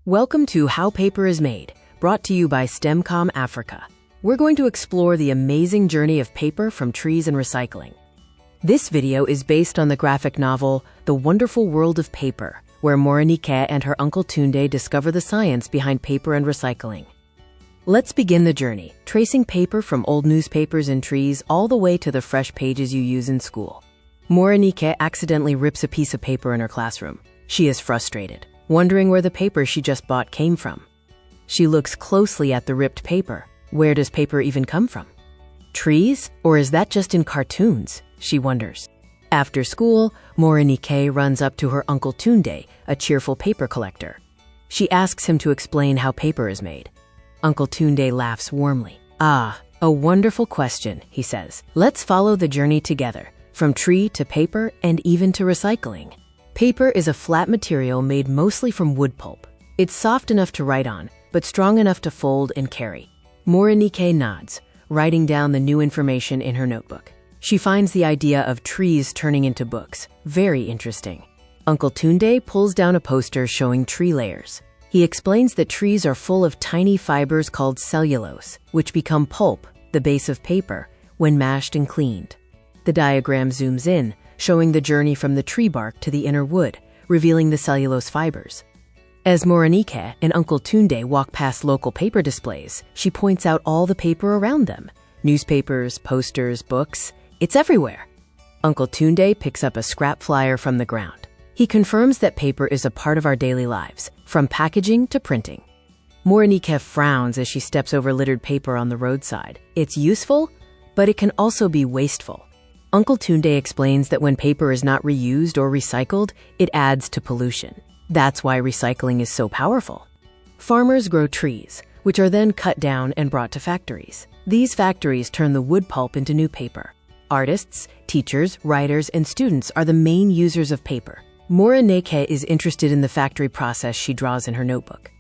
Welcome to How Paper is Made, brought to you by STEMcom Africa. We're going to explore the amazing journey of paper from trees and recycling. This video is based on the graphic novel The Wonderful World of Paper, where Morenike and her Uncle Tunde discover the science behind paper and recycling. Let's begin the journey, tracing paper from old newspapers and trees all the way to the fresh pages you use in school. Morenike accidentally rips a piece of paper in her classroom. She is frustrated, wondering where the paper she just bought came from. She looks closely at the ripped paper. Where does paper even come from? Trees? Or is that just in cartoons? She wonders. After school, Morenike runs up to her Uncle Tunde, a cheerful paper collector. She asks him to explain how paper is made. Uncle Tunde laughs warmly. "Ah, a wonderful question," he says. "Let's follow the journey together, from tree to paper and even to recycling." Paper is a flat material made mostly from wood pulp. It's soft enough to write on, but strong enough to fold and carry. Morenike nods, writing down the new information in her notebook. She finds the idea of trees turning into books very interesting. Uncle Tunde pulls down a poster showing tree layers. He explains that trees are full of tiny fibers called cellulose, which become pulp, the base of paper, when mashed and cleaned. The diagram zooms in, showing the journey from the tree bark to the inner wood, revealing the cellulose fibers. As Morenike and Uncle Tunde walk past local paper displays, she points out all the paper around them. Newspapers, posters, books, it's everywhere. Uncle Tunde picks up a scrap flyer from the ground. He confirms that paper is a part of our daily lives, from packaging to printing. Morenike frowns as she steps over littered paper on the roadside. It's useful, but it can also be wasteful. Uncle Tunde explains that when paper is not reused or recycled, it adds to pollution. That's why recycling is so powerful. Farmers grow trees, which are then cut down and brought to factories. These factories turn the wood pulp into new paper. Artists, teachers, writers, and students are the main users of paper. Morenike is interested in the factory process she draws in her notebook.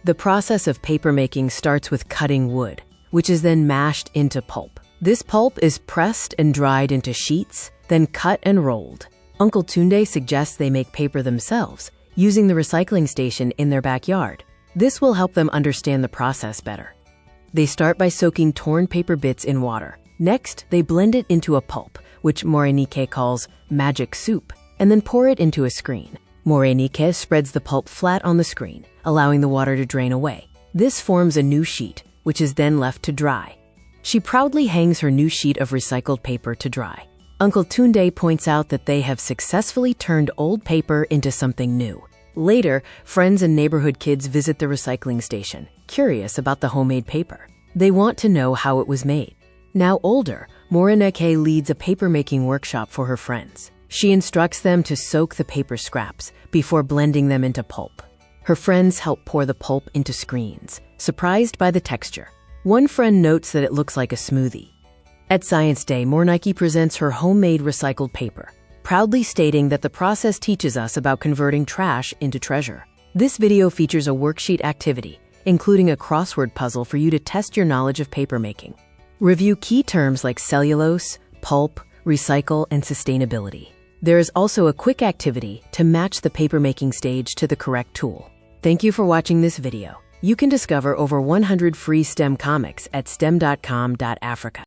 The process of paper making starts with cutting wood, which is then mashed into pulp. This pulp is pressed and dried into sheets, then cut and rolled. Uncle Tunde suggests they make paper themselves, using the recycling station in their backyard. This will help them understand the process better. They start by soaking torn paper bits in water. Next, they blend it into a pulp, which Morenike calls magic soup, and then pour it into a screen. Morenike spreads the pulp flat on the screen, allowing the water to drain away. This forms a new sheet, which is then left to dry. She proudly hangs her new sheet of recycled paper to dry. Uncle Tunde points out that they have successfully turned old paper into something new. Later, friends and neighborhood kids visit the recycling station, curious about the homemade paper. They want to know how it was made. Now older, Morenike leads a paper-making workshop for her friends. She instructs them to soak the paper scraps before blending them into pulp. Her friends help pour the pulp into screens, surprised by the texture. One friend notes that it looks like a smoothie. At Science Day, Morenike presents her homemade recycled paper, proudly stating that the process teaches us about converting trash into treasure. This video features a worksheet activity, including a crossword puzzle for you to test your knowledge of paper making. Review key terms like cellulose, pulp, recycle, and sustainability. There is also a quick activity to match the paper-making stage to the correct tool. Thank you for watching this video. You can discover over 100 free STEM comics at stem.com.africa.